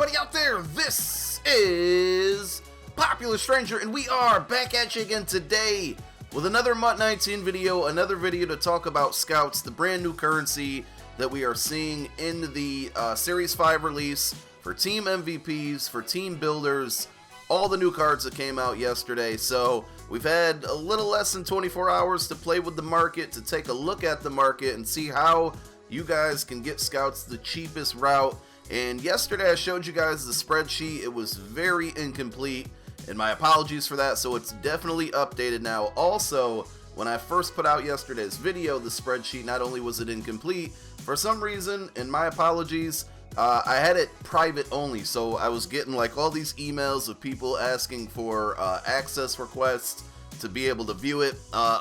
everybody out there? This is Popular Stranger, and we are back at you again today with another MUT 19 video, another video to talk about Scouts, the brand new currency that we are seeing in the Series 5 release for Team MVPs, for Team Builders, all the new cards that came out yesterday. So we've had a little less than 24 hours to play with the market, to take a look at the market and see how you guys can get Scouts the cheapest route. And yesterday I showed you guys the spreadsheet. It was very incomplete, and my apologies for that. So it's definitely updated now. Also, when I first put out yesterday's video, the spreadsheet, not only was it incomplete, for some reason, and my apologies, I had it private only. So I was getting like all these emails of people asking for access requests to be able to view it.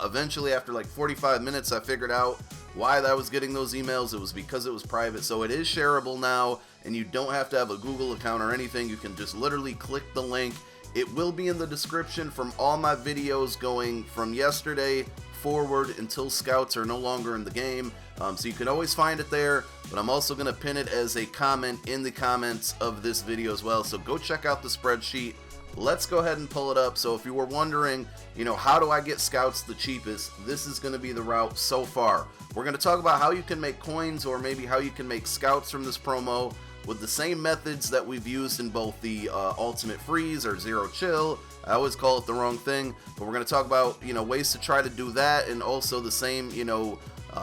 Eventually, after like 45 minutes, I figured out why I was getting those emails. It was because it was private. So it is shareable now, and you don't have to have a Google account or anything. You can just literally click the link. It will be in the description from all my videos going from yesterday forward until Scouts are no longer in the game. So you can always find it there, but I'm also going to pin it as a comment in the comments of this video as well. So go check out the spreadsheet. Let's go ahead and pull it up. So if you were wondering, how do I get Scouts the cheapest, this is going to be the route so far. We're going to talk about how you can make coins, or maybe how you can make Scouts from this promo with the same methods that we've used in both the Ultimate Freeze or Zero Chill. I always call it the wrong thing, but we're going to talk about ways to try to do that, and also the same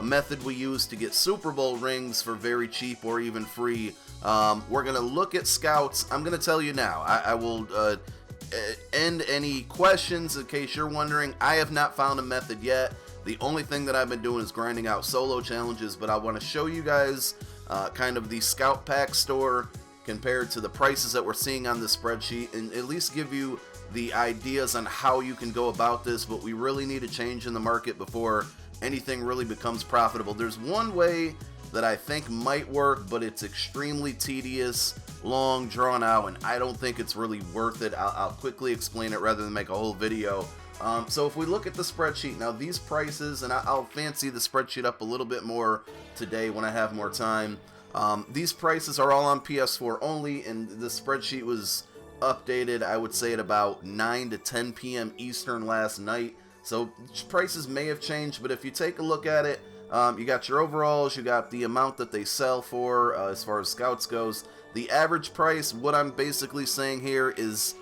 method we use to get Super Bowl rings for very cheap or even free. We're going to look at Scouts. I'm going to tell you now. I will end any questions in case you're wondering. I have not found a method yet. The only thing that I've been doing is grinding out solo challenges, but I want to show you guys kind of the Scout Pack store compared to the prices that we're seeing on the spreadsheet, and at least give you the ideas on how you can go about this. But we really need a change in the market before anything really becomes profitable. There's one way that I think might work, but it's extremely tedious, long, drawn out, and I don't think it's really worth it. I'll quickly explain it rather than make a whole video. So if we look at the spreadsheet now, these prices, and I'll fancy the spreadsheet up a little bit more today when I have more time. These prices are all on PS4 only, and the spreadsheet was updated, I would say, at about 9 to 10 p.m. Eastern last night. So prices may have changed, but if you take a look at it, you got your overalls, you got the amount that they sell for as far as Scouts goes. The average price, what I'm basically saying here is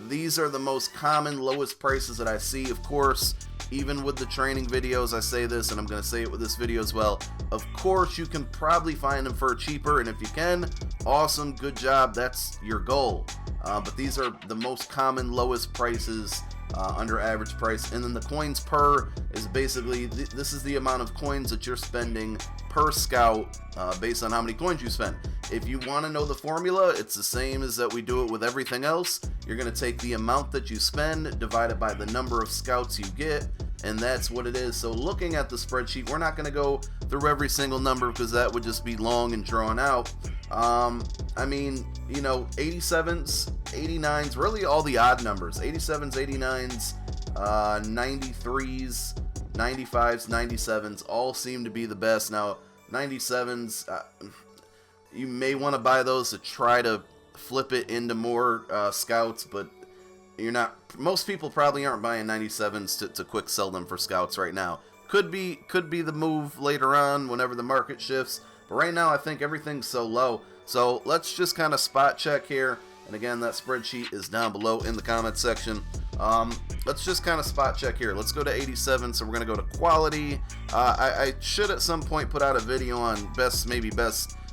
these are the most common, lowest prices that I see. Of course, even with the training videos, I say this, and I'm going to say it with this video as well. Of course, you can probably find them for cheaper, and if you can, awesome, good job, that's your goal. But these are the most common, lowest prices under average price. And then the coins per is basically, this is the amount of coins that you're spending per Scout based on how many coins you spend. If you want to know the formula, it's the same as that we do it with everything else. You're going to take the amount that you spend divided by the number of Scouts you get, and that's what it is. So looking at the spreadsheet, we're not going to go through every single number because that would just be long and drawn out. I mean, 87s, 89s, really all the odd numbers, 87s, 89s, 93s, 95s, 97s, all seem to be the best. Now, 97s, you may want to buy those to try to flip it into more Scouts, but you're not. Most people probably aren't buying 97s to quick sell them for Scouts right now. Could be the move later on whenever the market shifts, but right now I think everything's so low. So let's just kind of spot check here, and again, that spreadsheet is down below in the comment section. Let's just kind of spot check here. Let's go to 87. So we're going to go to quality. I should at some point put out a video on best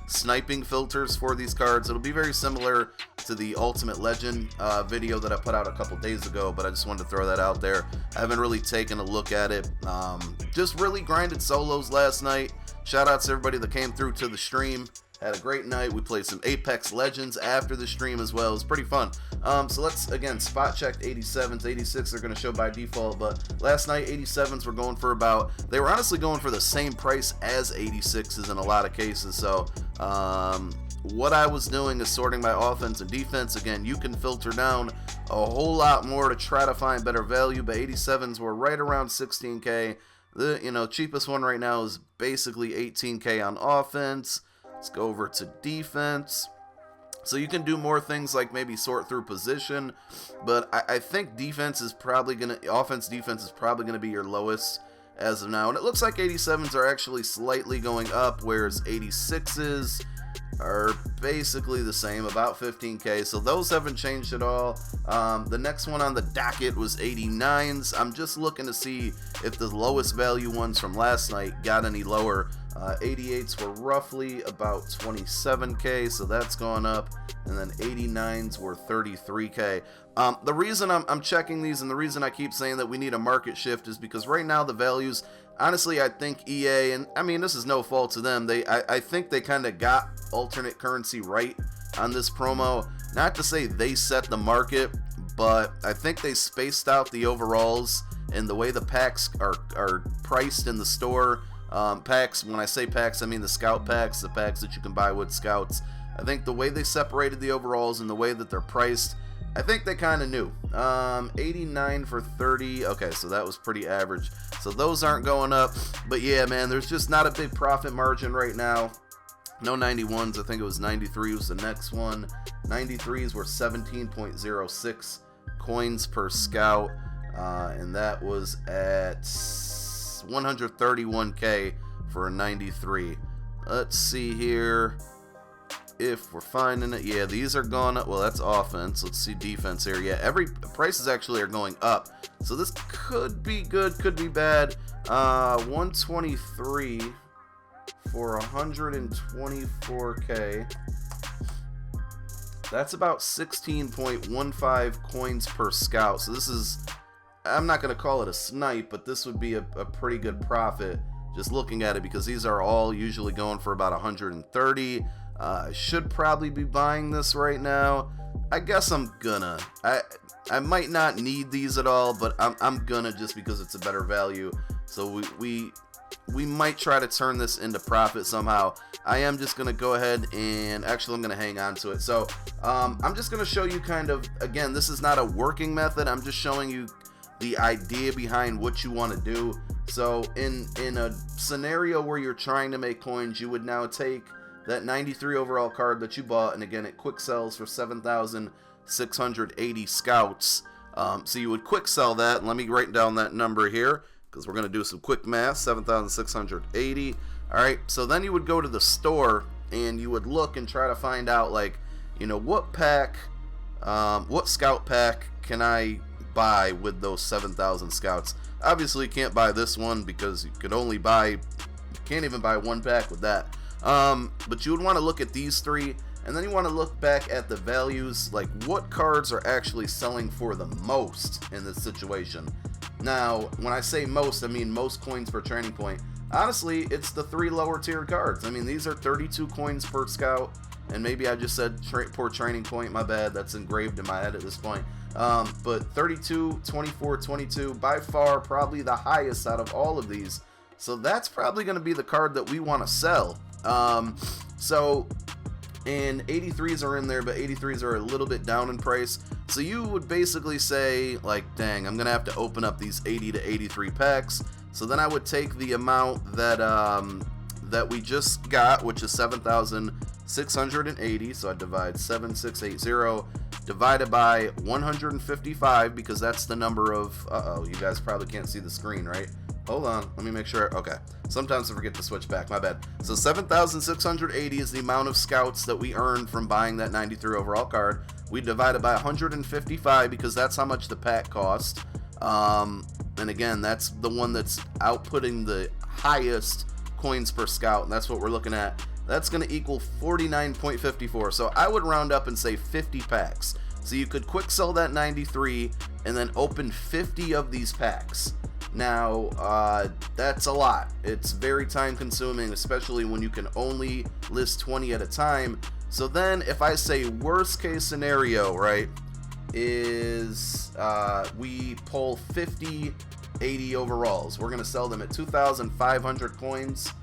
sniping filters for these cards. It'll be very similar to the Ultimate Legend video that I put out a couple days ago, but I just wanted to throw that out there. I haven't really taken a look at it. Just really grinded solos last night. Shout out to everybody that came through to the stream. Had a great night. We played some Apex Legends after the stream as well. It was pretty fun. So let's, again, spot checked 87s. 86 are going to show by default, but last night 87s were going for they were honestly going for the same price as 86s in a lot of cases. So what I was doing is sorting my offense and defense. Again, you can filter down a whole lot more to try to find better value, but 87s were right around 16K. The cheapest one right now is basically 18K on offense. Let's go over to defense. So you can do more things like maybe sort through position, but I think offense defense is probably going to be your lowest as of now. And it looks like 87s are actually slightly going up, whereas 86s are basically the same, about 15k. So those haven't changed at all. The next one on the docket was 89s. I'm just looking to see if the lowest value ones from last night got any lower. 88s were roughly about 27k, so that's gone up, and then 89s were 33k. The reason I'm checking these, and the reason I keep saying that we need a market shift, is because right now the values, honestly, I think EA, and I mean, this is no fault to them, I think they kind of got alternate currency right on this promo. Not to say they set the market, but I think they spaced out the overalls and the way the packs are priced in the store. Packs, when I say packs, I mean the scout packs, the packs that you can buy with scouts. I think the way they separated the overalls and the way that they're priced, I think they kind of knew. 89 for 30. Okay, so that was pretty average. So those aren't going up. But yeah, man, there's just not a big profit margin right now. No 91s. I think it was 93 was the next one. 93s were 17.06 coins per scout. And that was at 131k for a 93. Let's see here if we're finding it. Yeah, these are gone up. Well, that's offense. Let's see defense here. Yeah, every prices actually are going up, so this could be good, could be bad. 123 for 124k. That's about 16.15 coins per scout. So this is, I'm not going to call it a snipe, but this would be a pretty good profit just looking at it, because these are all usually going for about 130. I should probably be buying this right now. I guess I'm gonna. I might not need these at all, but I'm gonna, just because it's a better value. So we might try to turn this into profit somehow. I am just gonna go ahead and actually I'm gonna hang on to it. So I'm just gonna show you kind of, again, this is not a working method. I'm just showing you the idea behind what you want to do. So in a scenario where you're trying to make coins, you would now take that 93 overall card that you bought, and again, it quick sells for 7,680 scouts. So you would quick sell that. Let me write down that number here, because we're going to do some quick math. 7,680. All right, so then you would go to the store and you would look and try to find out, like, you know, what pack, what scout pack can I buy with those 7,000 scouts. Obviously you can't buy this one, because you could only buy, you can't even buy one pack with that. But you would want to look at these three, and then you want to look back at the values, like what cards are actually selling for the most in this situation. Now, when I say most, I mean most coins per training point. Honestly, it's the three lower tier cards. I mean, these are 32 coins per scout, and maybe I just said per training point, my bad, that's engraved in my head at this point. But 32, 24, 22, by far probably the highest out of all of these. So that's probably going to be the card that we want to sell. So, and 83s are in there, but 83s are a little bit down in price. So you would basically say, like, dang, I'm going to have to open up these 80 to 83 packs. So then I would take the amount that, that we just got, which is 7,680. So I divide 7,680 divided by 155, because that's the number of, you guys probably can't see the screen, right? Hold on, let me make sure. Okay, sometimes I forget to switch back, my bad. So 7,680 is the amount of scouts that we earned from buying that 93 overall card. We divide it by 155, because that's how much the pack cost. And again, that's the one that's outputting the highest coins per scout, and that's what we're looking at. That's going to equal 49.54. So I would round up and say 50 packs. So you could quick sell that 93 and then open 50 of these packs. Now, that's a lot. It's very time consuming, especially when you can only list 20 at a time. So then if I say worst case scenario, right, is we pull 50 80 overalls. We're going to sell them at 2,500 coins.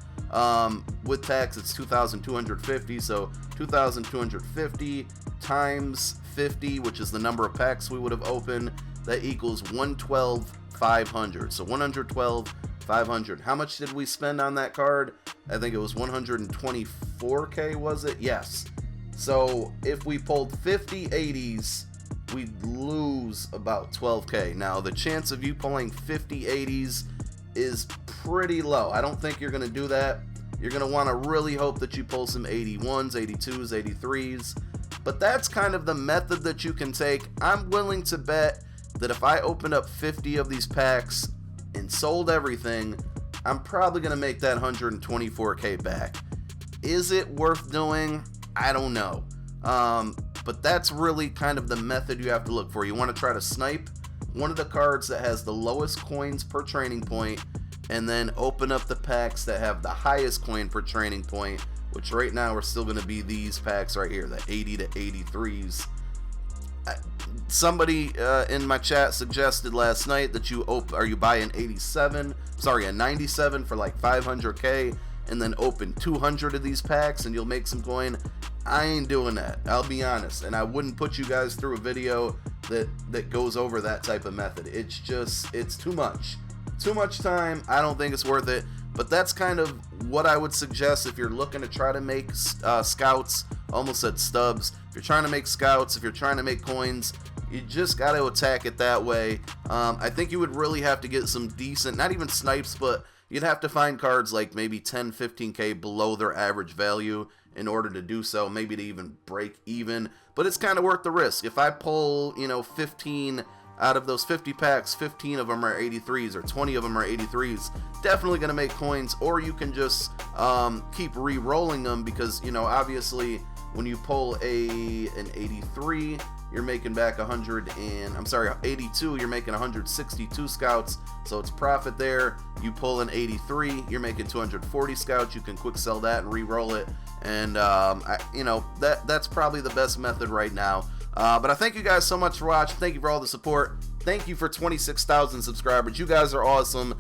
With tax, it's 2,250. So 2,250 times 50, which is the number of packs we would have opened, that equals 112,500. So 112,500. How much did we spend on that card? I think it was 124k, was it? Yes. So if we pulled 50 80s, we'd lose about 12k. Now the chance of you pulling 50 80s is pretty low. I don't think you're going to do that. You're going to want to really hope that you pull some 81s, 82s, 83s. But that's kind of the method that you can take. I'm willing to bet that if I opened up 50 of these packs and sold everything, I'm probably going to make that 124k back. Is it worth doing? I don't know. But that's really kind of the method you have to look for. You want to try to snipe one of the cards that has the lowest coins per training point, and then open up the packs that have the highest coin per training point, which right now are still going to be these packs right here, the 80 to 83s. Somebody in my chat suggested last night that you buy an 97 for like 500k, and then open 200 of these packs and you'll make some coin. I ain't doing that, I'll be honest, and I wouldn't put you guys through a video that goes over that type of method. It's too much time. I don't think it's worth it. But that's kind of what I would suggest if you're looking to try to make scouts. Almost said stubs. If you're trying to make scouts, if you're trying to make coins, you just got to attack it that way. I think you would really have to get some decent, not even snipes, but you'd have to find cards like maybe 10, 15k below their average value in order to do so, maybe to even break even. But it's kind of worth the risk. If I pull, 15 out of those 50 packs, 15 of them are 83s or 20 of them are 83s, definitely going to make coins. Or you can just keep re-rolling them, because obviously when you pull an 83, you're making back 82, you're making 162 scouts, so it's profit there. You pull an 83, you're making 240 scouts. You can quick sell that and re-roll it, and that's probably the best method right now. But I thank you guys so much for watching. Thank you for all the support. Thank you for 26,000 subscribers. You guys are awesome.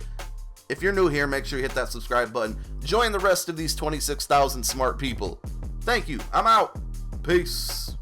If you're new here, make sure you hit that subscribe button. Join the rest of these 26,000 smart people. Thank you. I'm out. Peace.